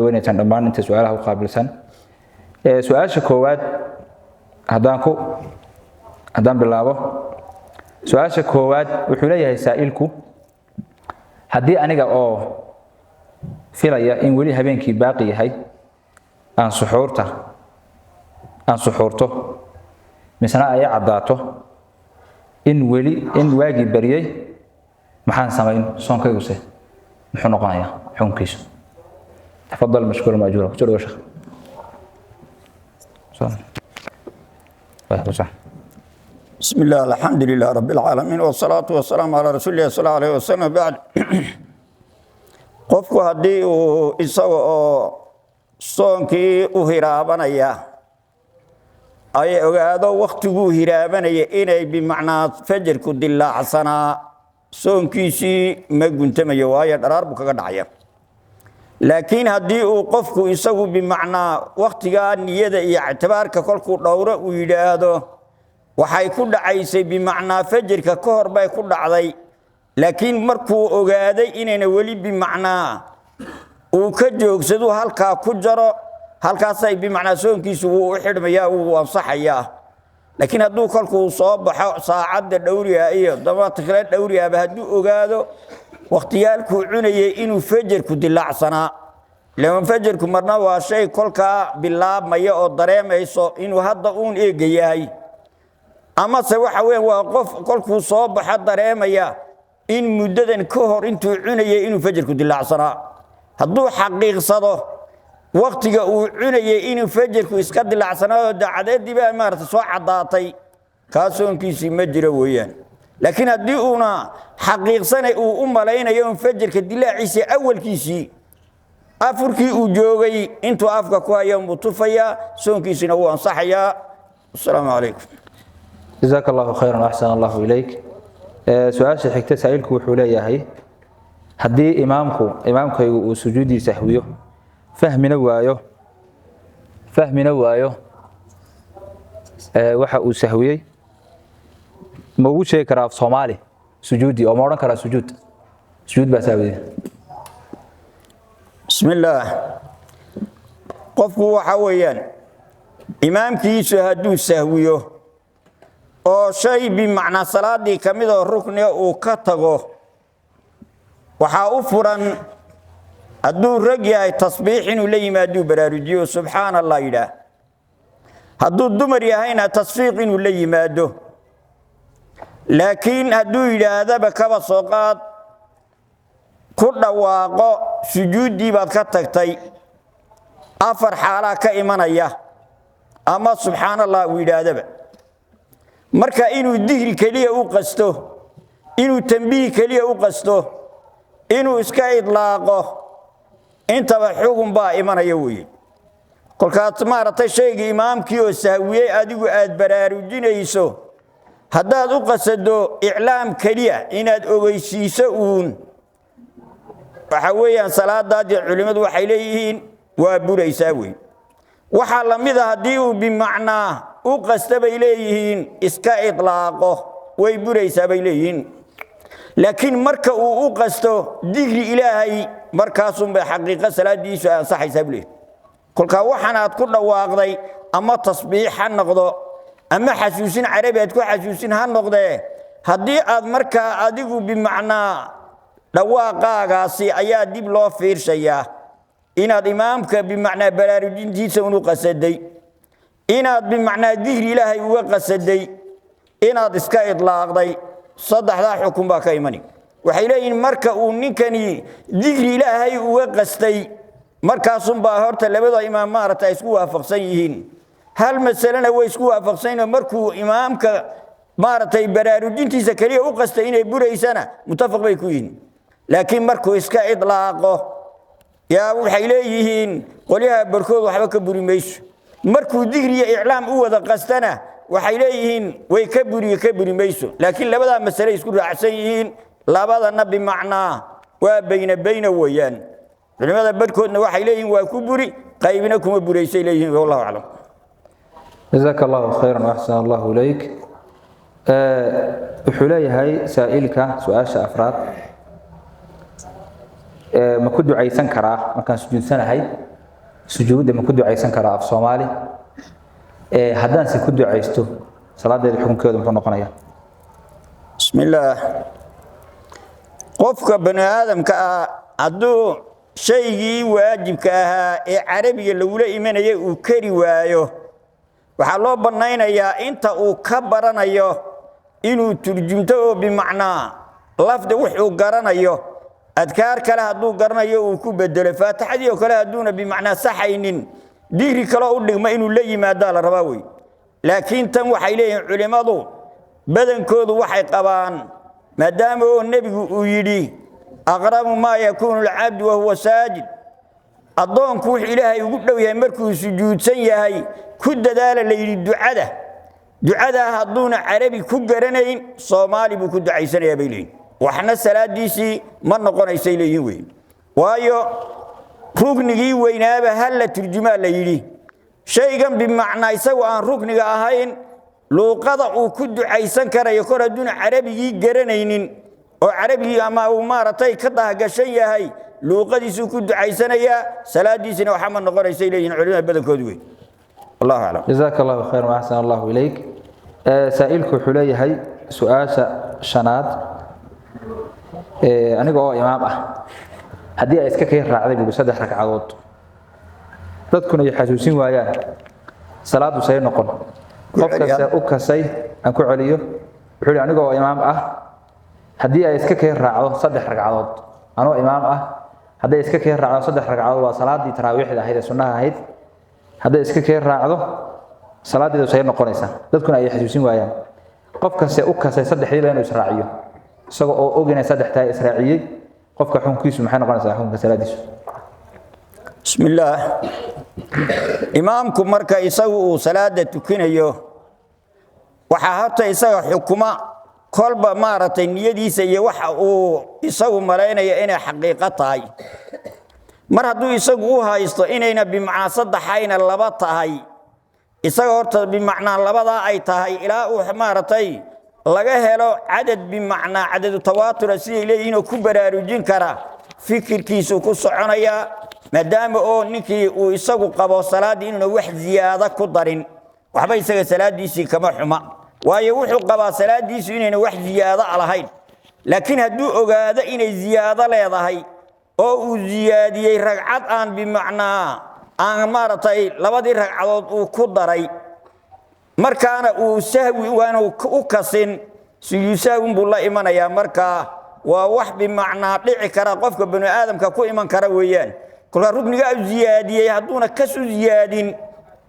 dhaweynaysan dhammaan inta su'aalaha u qaabilsan su'aasha koowaad haddaan bilaabo su'aasha koowaad wuxuu leeyahay saa'ilku haddii aniga oo filaya in weli habeenkii baaqi yahay aan suxuurto misna ay caddaato in waagii bariyay maxaan samayn soonkayguse muxuu noqonayaa xukunkiisu تفضل مشكور ماجور كتير يا شيخ بسم الله الحمد لله رب العالمين والصلاة والسلام على رسول الله صلى الله عليه وسلم بعد قفك هدي إسوا صونكي وهرابنا أي هذا وقت هرابنا إني بمعنى فجر كد الله حسنا صونكي شي ما كنت ما يوايا درار بكرة دعيا لكن هدي قفك إسوا بمعنى وقت كان يدا اعتبارك كل دورة ويلاده waxay ku dhacaysay bimacnaa fajirka ka hor bay ku dhacday laakiin markuu ogaaday inayna wali bimacnaa uu ka joogsado halka ku jaro halkaas ay bimacnaa soonkiisu uu xidhmayaa uu ansaxayaa laakiin hadduu kolkuu soo baxo saacada dhowriya iyo dabada kale dhowriya hadduu ogaado waqtiyaalku cunayay inuu fajirku dilaacsanaa lama fajirku marna waa shay kolka bilaabmaya oo dareemayso inuu hadda uun eegayahay ama se waxa weyn waa qof kolkuu soo baxa dareemaya in muddadan ka hor intuu cunayay inuu fajirku dilaacsanaa hadduu xaqiiqsado waqtiga uu cunayay inuu fajirku iska dilaacsanaado dacadeedii baa maarta soo cadaatay kaasonkiisii ma jiro weeyaan laakiin haddii uuna xaqiiqsanay uu u malaynayo in fajirka dilaaciisa awalkiisii afurkii uu joogay intuu afka ku hayo mutufaya soonkiisina uu ansaxayaa assalaamu calaykum جزاك الله خيرا واحسن الله اليك سؤال حكته سائلك وحوله ياهي هدي امامك وسجودي سهويه فهمنا وايو waxa uu sahwiyay ma uu sheegi karaa Soomaali sujuudi oo ma oran karaa sujuud baa sahwiyay bismillah qofku waxa weeyaan imaamkiisu hadduu sahwiyo oo shay bimacnaa salaadii kamid oo rukni uu ka tago waxa u furan hadduu rag yahay tasbiix inuu la yimaado baraarujiyo subxaanallah yidhaah hadduu dumar yahayna tasfiiq inuu la yimaado laakiin hadduu yidhaahdaba kaba soo qaad ku dhawaaqo sujuuddii baad ka tagtay afar xaalaa ka imanaya ama subxaanallah uu yidhaahdaba marka inuu dihri kaliya u qasto inuu tanbiih kaliya u qasto inuu iska idlaaqo intaba xugun baa imanaya weeye kolkaas maartay shayga imaamkii oo sahwiyay adigu aad baraarujinayso haddaad u qasado iclaam kaliya inaad ogeysiiso uun waxa weeyaan salaadaadii culimadu waxay leeyihiin waa buraysaa weeye waxaa la mid ah haddii uu bimacnaa u qasta bay leeyihiin iska idlaaqo way buraysaa bay leeyihiin laakiin marka uu u qasto dikri ilaahay markaasun bay xaqiiqo salaadiisu ansaxaysaa buu leeyahay kolkaa waxaan aad ku dhawaaqday ama tasbiix ha noqdo ama xasuusin carabi aad ku xasuusin ha noqdee haddii aad markaa adigu bimacnaa dhawaaqaagaasi ayaa dib loo fiirshayaa inaad imaamka bimacnaa baraarujintiisa unu qasaday inaad bimacnaa dikri ilaahay uga qasaday inaad iska idlaaqday saddexdaa xukun baa ka imani waxay leeyihiin marka uu ninkani dikri ilaahay uga qastay markaasun baa horta labada imaam maarata isku waafaqsan yihiin hal masalana way isku waafaqsan markuu imaamka maarata baraarujintiisa kaliya u qastay inay buraysana mutafaq bay ku yihiin laakiin markuu iska idlaaqo yaa waxay leeyihiin qoliyaha barkood waxba ka buri mayso markuu dikri iyo iclaam u wada qastana waxay leeyihiin way ka buri mayso laakiin labada mas'ale isku raacsan yihiin labadana bimacnaa waa bayna weeyaan culimada barkoodna waxay leeyihiin waa ku buri qaybina kuma buraysay leeyihiin wallahu a'lam جزاك الله خيرا واحسن الله اليك وحليهاي سائلك سؤال افراد ما كنت عايزان كرا ما كان سجود سنه هي sujuud ma ku ducaysan karaa af Soomaali haddaan si ku ducaysto salaadeeda xukunkeedu muxuu noqonayaa bismillaah qofka bani aadamka hadduu shaygii waajibka ahaa ee carabiga lagula imanayay uu kari waayo waxaa loo banaynayaa inta uu ka baranayo inuu turjumto oo bimacnaa lafdi wuxuu garanayo adkaar kale hadduu garanayo uu ku bedelo faatixadii oo kale hadduuna bimacnaa saxaynin digri kale u dhigma inuu la yimaado la rabaa wey laakiin tan waxay leeyihiin culimadu badankoodu waxay qabaan maadaama oo nebigu uu yidhi aqrabu maa yakuunu alcabdu wahuwa saajid addoonku wuxuu ilaahay ugu dhow yahay markuu sujuudsan yahay ku dadaala la yidhi ducadaa hadduuna carabi ku garanayn soomaali buu ku ducaysanayaa bay leeyihin waxna salaadiisii ma noqonaysay leeyihin wey waayo ruknigii weynaaba hal la turjumaa la yidhi shaygan bimacnaa isagu aan rukniga ahayn luuqada uu ku ducaysan karayo kor hadduuna carabigii garanaynin oo carabigii ama uu maaragtay ka dahgashan yahay luuqadiisuu ku ducaysanayaa salaadiisina waxaa ma noqonaysay leeyihin culimada badankoodu wey wallahu aclam jazaaka allahu khayran wa axsana allahu ilayk saa'ilku wuxuu leeyahay su-aasha shanaad aniga oo imaam ah haddii ay iska keen raacday buu 3 ragcadood dadkuna ay xasuusin waayaan salaadu say noqon qofka u kasay aan ku celiyo wuxuu aniga oo imaam ah haddii ay iska keen raacdo 3 ragcadood anoo imaam ah haddii iska keen raacdo 3 ragcadood waa salaadii taraawiixda ahayd ee sunnaha ahayd haddii iska keen raacdo salaadeedu say noqonaysaa dadkuna ay xasuusin waayaan qofka u kasay 3 inuu israaciyo isagoo oo oginay 3 taay israaciyay qofka xunkiisu maxay noqonaysaa xunka salaadiisu bismillaah imaamku marka isagu uu salaada tukinayo waxa horta isaga xukuma kolba maaragtay niyadiisa iyo waxa uu isagu malaynayo inay xaqiiqo tahay mar hadduu isagu u haysto inayna bimacnaa 3 ayna 2 tahay isaga horta bimacnaa 2 ay tahay ilaa uu maaragtay laga helo cadad bimacnaa cadad tawaatur si leeyihiin oo ku baraarujin kara fikirkiisu ku soconaya maadaama oo ninkii uu isagu qabo salaadii inuu wax ziyaada ku darin waxba isaga salaadiisii kama xuma waayo wuxuu qabaa salaadiisu inayna wax ziyaada lahayn laakiin hadduu ogaado inay ziyaada leedahay oo uu ziyaadiyay ragcad aan bimacnaa aan maaragtay 2 ragcadood uu ku daray markaana uu sahwi waanu u kasin suyuusaawin buu la imanayaa markaa waa wax bimacnaa dhici kara qofka bani aadamka ku iman kara weeyaan kulka rukniga uu ziyaadiyay hadduuna ka soo ziyaadin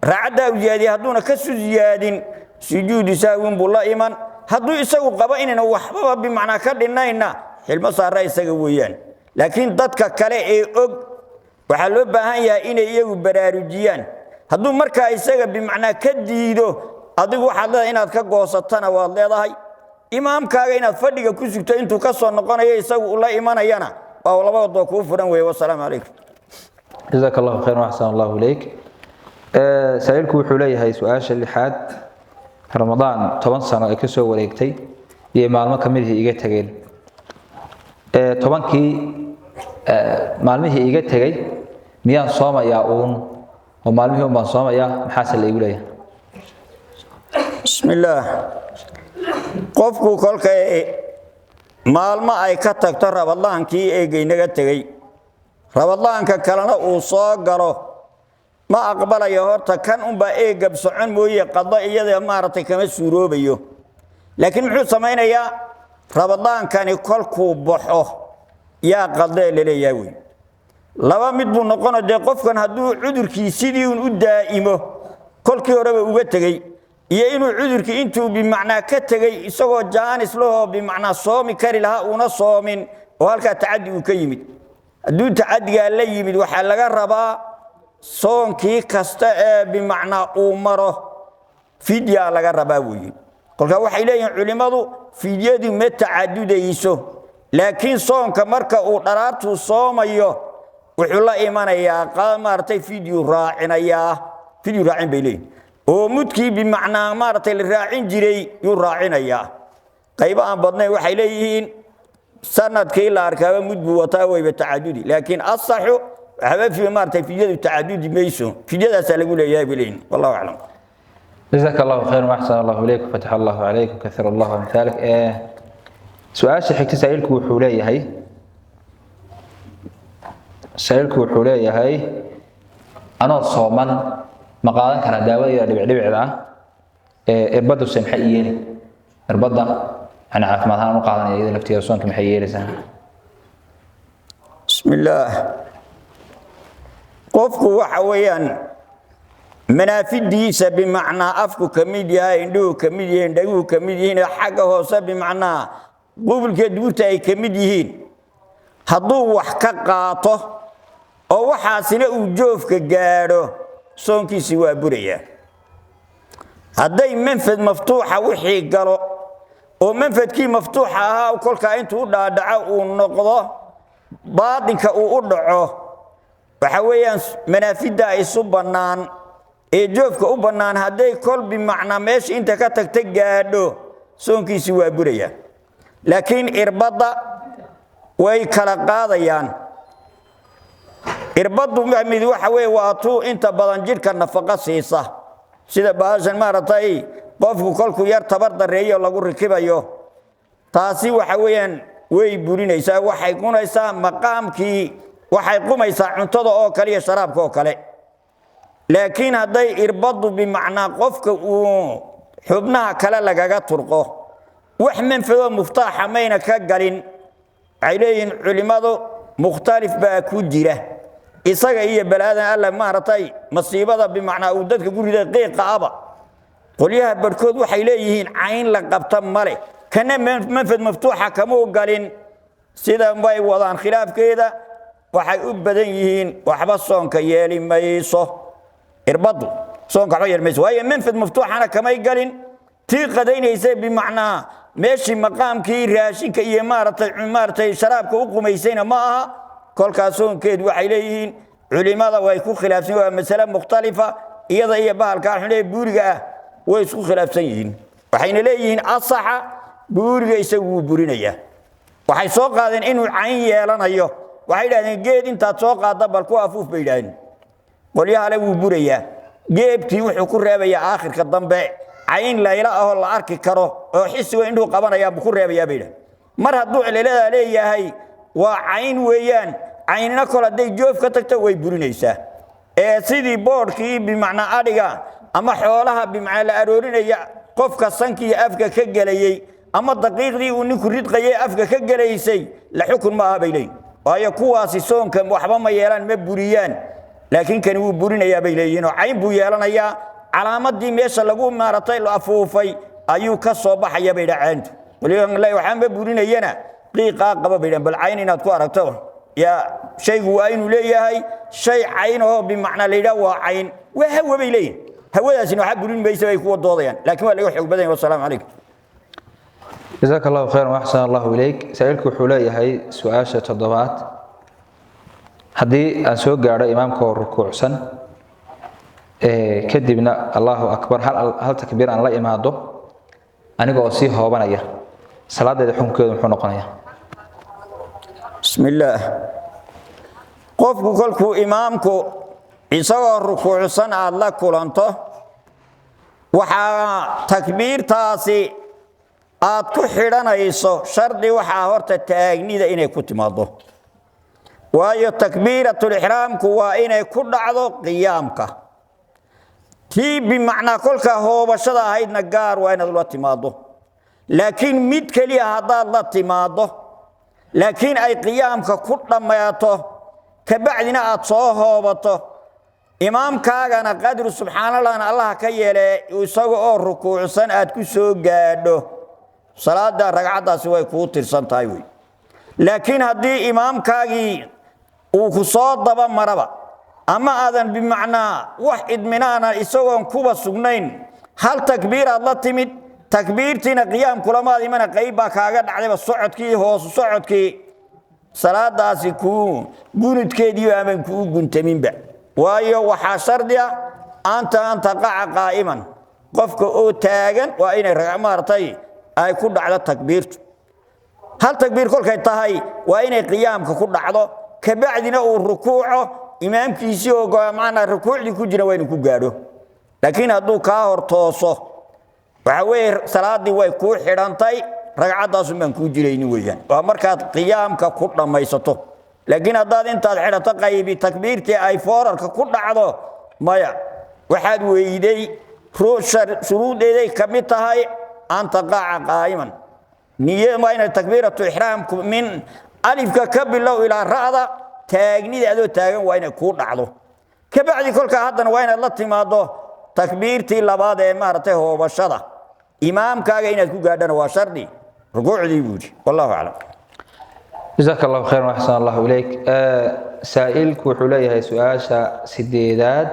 racada uu ziyaadiyay hadduuna ka soo ziyaadin sujuud saawin buu la iman hadduu isagu qabo inayna waxba bimacnaa ka dhinayna xilmo saara isaga weeyaan laakiin dadka kale ee og waxa loo baahan yahay inay iyagu baraarujiyaan hadduu markaa isaga bimacnaa ka diido adigu waxaad leedahay inaad ka goosatana waad leedahay imaamkaaga inaad fadhiga ku sugto intuu ka soo noqonayo isagu u la imanayana waa labadooda ku furan weey wassalaamu calaykum jazakallahu khayran wa ahsana allahu ilayk saa'ilku wuxuu leeyahay su'aasha lixaad ramadaan 10 sano ay ka soo wareegtay iyo maalmo kamid iga tageen 10kii maalmihii iga tagay miyaan soomayaa oo maalmihii baan soomayaa maxaa la igu leeyahay bismillaah qofku kolka maalmo ay ka tagto rabadaankii eegaynaga tagay rabadaanka kalena uu soo galo ma aqbalayo horta kan unba eegab socon mooyee qado iyada maaragtay kama suuroobayo laakiin muxuu samaynayaa rabadaankani kolkuu baxo yaa qadee laleeyahay wey 2 mid buu noqonaya qofkan hadduu cudurkii sidii u daa'imo kolkii horeba uga tagay iyo inuu cudurkii intuu bimacnaa ka tagay isagoo jaanis lahoo bimacnaa soomi kari lahaa una soomin oo halkaa tacaddi uu ka yimid hadduu tacaddigaa la yimid waxaa laga rabaa soonkii kasta ee bimacnaa uu maro fidya laga rabaa weeye kolka waxay leeyihiin culimadu fidyadu ma tacadudayso laakiin soonka marka uu dharaartu soomayo wuxuu la imanayaa qaamaartay fidyu raacin bay leeyihiin oo mudkii bimacnaa maartay la raacin jiray yuu raacinayaa qayb aan badnayn waxay leeyihiin sanadkii la arkaaba mud buu wataa wayba tacadudi laakiin asaxu waxba fi maartay fidyadu tacaddudi mayso fidyadaas lagu leeyahay bileen wallahu a'lam جزاك الله خير واحسن الله اليك وفتح الله عليك وكثر الله امثالك سؤال حكت سائلك وحولي هي سائلك وحولي هي انا صومان مقالن كان داويه دبعده irbadu maxay yeeli irbada ana caafimaad ahaan u qaadanaya iyada laftiisa soonka maxay yeelaysaa bismillaah qofku waxa weeyaan manaafidiisa bimacnaa afku kamid yahay indhuhu kamid yihiin dhaguhu kamid yihiin xagga hoose bimacnaa qubulka duurta ay kamid yihiin hadduu wax ka qaato oo waxaasina uu joofka gaadho soonkiisi waa buraya hadday manfad maftuuxa wixii galo oo manfadkii maftuuxa ahaa kolka intuu u dhaadhaco uu noqdo baadinka uu u dhaco waxa weeyaan manaafida ay isu bannaan ee joofka u bannaan hadday kol bimacnaa meesha inta ka tagta gaadho soonkiisi waa buraya laakiin irbadda way kala qaadayaan irbaddu mid waxa weeye waa tuu inta badan jidhka nafaqo siisa sida baashan maaratay qofku kolku yar tabar dareeyo lagu rikibayo taasi waxa weeyaan way burinaysaa waxay qunaysaa maqaamkii waxay qumaysaa cuntada oo kale iyo sharaabka oo kale laakiin hadday irbadu bimacnaa qofka uu xubnaha kale lagaga turqo wax manfado muftaaxa mayna ka galin ay leeyihiin culimadu mukhtalif baa ku jira isaga iyo balaadan alla maaratay masiibada bimacnaa uu dadka gurida qiiqa aba qoliyaha barkood waxay leeyihiin cayn la qabta male kana manfad maftuuxa kama galin sida way wadaan khilaafkeeda waxay u badan yihiin waxba soonka yeeli mayso irbadu soonka waxba yeeli mayso waayo manfad maftuuxana kama galin tii qadaynaysa bimacnaa meeshii maqaamkii raashinka iyo maaratay sharaabka u qumaysayna ma aha kolkaas soonkeed waxay leeyihiin culimada way ku khilaafsan waa mas'ala mukhtalifa iyada iyo bahalka xunay buuriga ah way isku khilaafsan yihiin waxayna leeyihiin asaxa buuriga isagu burinaya waxay soo qaadeen inuu cayn yeelanayo waxay yiraahdeen geed inta soo qaada bal ku afuuf bay yiraahdeen qoliyaha la wuu buraya geebtii wuxuu ku reebaya aakhirka dambe cayn layla ah la arki karo oo xisiga inuu qabanaya ku reebaya bay yiraahdeen mar hadduu cililada leeyahay waa cayn weeyaan caynina kala day joof ka tagta way burinaysaa sidii boodkii bimacnaa adiga ama xoolaha bimacnaa la aroorinaya qofka sankii afka ka galayay ama daqiiqdii uu ninku ridqayay afka ka galaysay la xukun ma aha bay leeyihiin waayo kuwaasi soonka waxba ma yeelaan ma buriyaan laakiin kan uu burinayaa bay leeyihiin oo cayn buu yeelanayaa calaamadii meesha lagu maaratay la afuufay ayuu ka soo baxaya bay dhacaantu waliba waxaan ba burinayana qiiqa qaba baydan bal cayn inaad ku aragto ya shaygu waa inuu leeyahay shay cayn oo bimacnaa leeyahay waa cayn waa hawo bay leeyihiin hawadaasina waxa burin mayso ay ku doodayaan laakiin waa laga xoog badan yahay salaamu calaykum جزاك الله خير واحسن الله اليك سائلك وحولي هي سؤال تضبات هدي ان سو غاaro imaamka rukuucsan kadibna Allahu akbar hal takbiir aan la imaado aniga oo si hoobanaya salaadeeda xukunkeedu muxuu noqonayaa bismillaah qofku kolku imaamku isagoo rukuucsan aad la kulanto waxa takbiirtaasi aad ku xidhanayso shardi waxa horta taagnida inay ku timaado waayo takbiiratul ihraamku waa inay ku dhacdo qiyaamka tii bimacnaa kolka hoobashada ahaydna gaar waa inaad la timaado laakiin mid kaliya hadaad la timaado laakiin ay qiyaamka ku dhamaato ka bacdina aad soo hoobato imaamkaagana qadru subxaanallaah allah ka yeelay isaga oo rukuucsan aad ku soo gaadho salaada ragcadaasi way ku tirsan tahay way laakiin hadii imaamkaagii uu ku soo daba maraba ama aadan bimacnaa wax idminaana isagoon kuba sugnayn hal takbiiraad la timid takbiirtina qiyaam kulamaad imana qayba kaaga dhacday socodkii hoos socodkii salaadaasi ku gunudkeedii ama ku guntaminba waayo waxa shardi ah anta qaa'iman qofka oo taagan waa inay ragmaartay ay ku dhacdo takbiirtu hal takbiir kolkay tahay waa inay qiyaamka ku dhacdo ka bacdina uu rukuuco imaamkiisii oo go'aamana rukuucdii ku jira waa inuu ku gaadho laakiin hadduu kaa hor tooso waxa weeye salaadii way ku xidhantay ragcadaas baan ku jirayni weeyaan waa markaad qiyaamka ku dhamaysato laakiin haddaad intaad xidhato qaybi takbiirtii ay foorarka ku dhacdo maya waxaad weyday shuruudeeday ka mid tahay an taqaca qaa'iman niyada waa inay takbiiratu ixraamku min alifka ka bilow ilaa ra'da taagnida adoo taagan waa inay ku dhacdo ka bacdi kolka haddana waa inaad la timaado takbiirtii labaad ee maartay hoobashada imaamkaaga inaad ku gaadhana waa shardi rukuucdii buudi wallahu a'lam جزاك الله خيرا واحسن الله اليك سائلك wuxuu leeyahay su'aasha sideedaad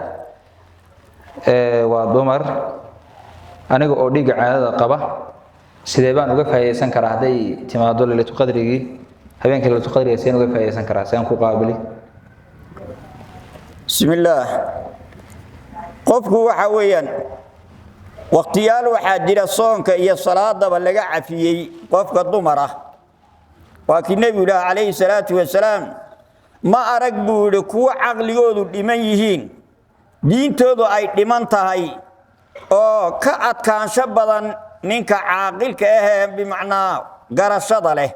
waa dumar aniga oo dhiga caadada qaba sidee baan uga faa'iideysan karaa haday timaado leeyahay qadrigi habeenkii leeyahay qadriga seen uga faa'iideysan karaa seen ku qaabili bismillaah qofku waxa weeyaan waqtiyaal waxa jira soonka iyo salaadaba laga cafiyay qofka dumar ah waakii nabiga alayhi salaatu wasalaam ma arag buuri kuwa aqligoodu dhiman yihiin diintoodu ay dhiman tahay oo ka adkaansho badan ninka caaqilka ah bimacnaa garashada leh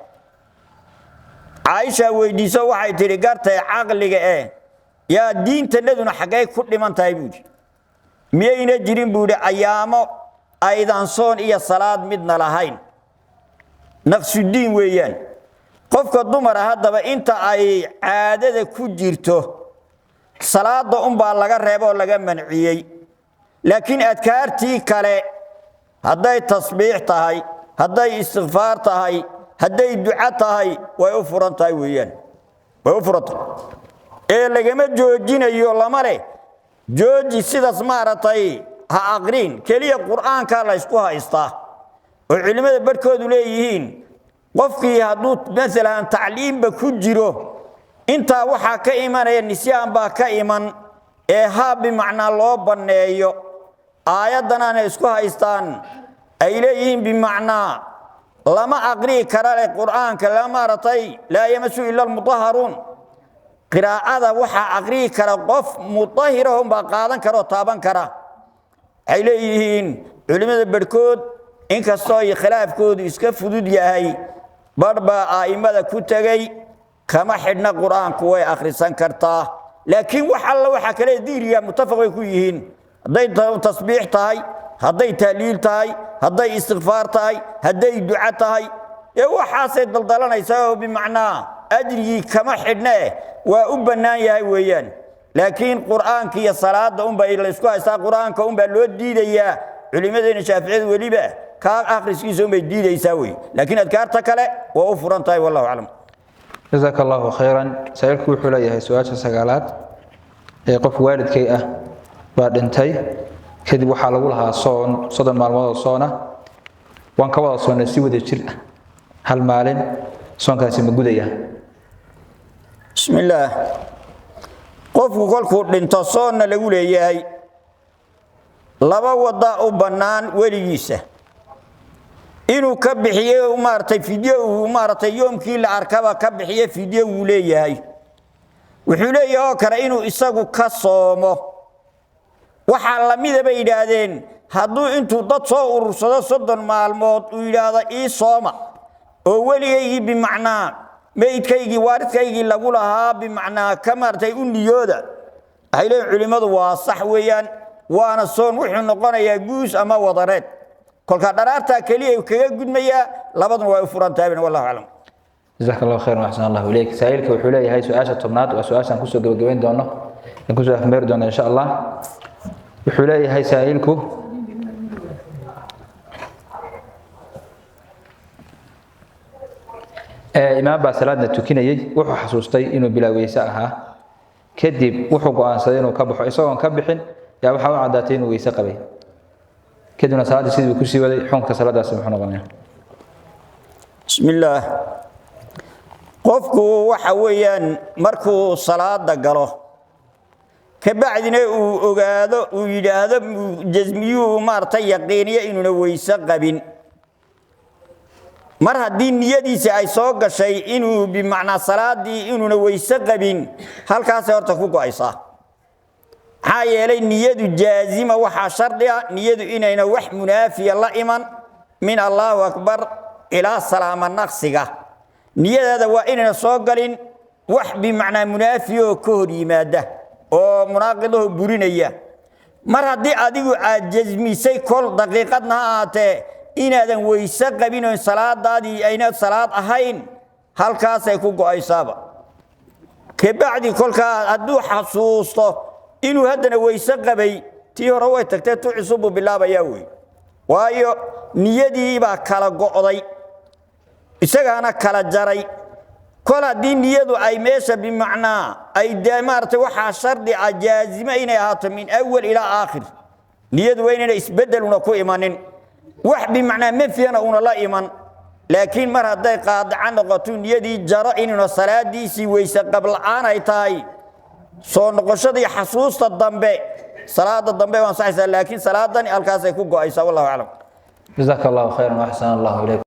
Aisha weydiiso waxay tiri gartay aqliga yaa diintaduna xagay ku dhiman tahay buuri miyayna jirin buuri ayaamo aydan soon iyo salaad midna lahayn naqsudiin weeyaan qofka dumar hadaba inta ay caadada ku jirto salaada baa laga reebo laga manciyay laakiin adkaartii kale haday tasbiix tahay haday istighfaar tahay haday duca tahay way u furan tahay weeyaan way u furata ee lagama joojinayo lama leh jooji sidaas maaratay ha aqriin kaliya quraanka la isku haystaa oo culimada barkoodu leeyihiin qofkii hadduu mesela tacliimba ku jiro inta waxa ka imanaya nisyaan baa ka iman ee haabi macna loo baneeyo aayadana isku haystaan ay leeyihiin bimacna lama aqri kara quraanka lama ratay la yamasu illa almutahharun qiraa'ada waxa aqri kara qof mutahhirahum ba qaadan karo taaban kara ay leeyihiin culimada barkood inkastoo ay khilaafkoodu iska fudud yahay barba aimada ku tagay kama xidna quraanku way akhrisan kartaa laakiin waxa kale diiriya mutafaq ku yihiin haday tasbiix tahay haday tahliil tahay haday istighfaar tahay haday duca tahay ee waxaasay daldalanaysaa bimacnaa ajrigi kama xidna waa u banaan yahay weeyaan laakiin quraanka iyo salaada baa la isku haystaa quraanka baa loo diidayaa culimadeena shaafiiciyada waliba ka akhriskiisa bay diidaysaa way laakiin adkaarta kale waa u furan tahay wallahu a'lam جزاك الله خيرا سائلك wuxuu leeyahay su'aasha sagaalaad ee qof waalidkay ah baa dhintay kadib waxa lagu lahaa soon 3 maalmood oo soona waan ka wada soonay si wada jir ah hal maalin soonkaasi ma gudaya bismillaah qofku kolku dhinto soonna lagu leeyahay laba wada u banaan waligiisa inuu ka bixiyo maartay fiidyo maartay yoomkii la arkaba ka bixiyo fiidyo uu leeyahay wuxuu leeyahay kara inuu isagu ka soomo waxa la mid ah yiraahdeen hadduu intuu dad soo urursado 30 maalmood uu yiraahdo ii sooma oo waligii bimacnaa meydkaygii waaridkaygii lagu lahaa bimacnaa ka maartay u niyooda ay leeyihiin culimadu waa sax weeyaan waana soon wuxuu noqonayaa guus ama wadareed kolka dharaarta kaliya kaga gudmaya labaduna way u furan tahay wallahu a'lam جزاك الله خيرا واحسن الله اليك سائلك wuxuu leeyahay su'aasha tobnaad waa su'aashan ku soo gabagabeyn doono in ku soo afmeeri doono insha Allah wuxuu leeyahay saailku imaam baa salaadna tukinayay wuxuu xasuustay inuu bilaaweysa ahaa kadib wuxuu go'aansaday inuu ka baxo isagoo ka bixin yaa waxa uu cadaatay inuu weysa qabay kadibna salaadii sidii ku sii waday xunka salaadaas wuxuu noqonayaa bismillaah qofku waxa weeyaan markuu salaada galo ka bacdina uu ogaado uu yiraahdo jazmiyu maartay yaqiiniya inuu weysa qabin mar haddii niyadiisa ay soo gashay inuu bimacnaa salaadii inuuna weyse qabin halkaasay horta ku go'aysaa maxaa yeelay niyadu jaazima waxaa shardi ah niyadu inayna wax munaafiya la iman min allahu akbar ilaa salaama naqsiga niyadaada waa inayna soo galin wax bimacnaa munaafiyo ka hor yimaada oo munaaqidaho burinaya mar haddii adigu aad jazmisay kol daqiiqadna ha ahaatee inaadan weyse qabin oo salaadaadii ayna salaad ahayn halkaasay ku go'aysaaba kabacdi kolkaa hadduu xasuusto inuu haddana weyse qabay tii hore way tagtee tu cusubu bilaabayaa wey waayo niyadii baa kala go'day isagaana kala jaray kol haddii niyadu ay meesha bimacnaa ay maaragtay waxaa shardi ah jaazima inay ahaato min awal ilaa aakhir niyadu waa inayna isbeddeluna ku imanin wax bimacnaa manfiyana una la iman laakiin mar hadday qaadaca noqoto niyadii jaro inuuna salaadiisii weyse qabla'aan ay tahay soo noqoshadii xasuusta dambe salaada dambe waa ansaxaysaa laakiin salaadani halkaasay ku go'aysaa wallahu aclam jazaaka allahu khayran wa axsana allahu ilayk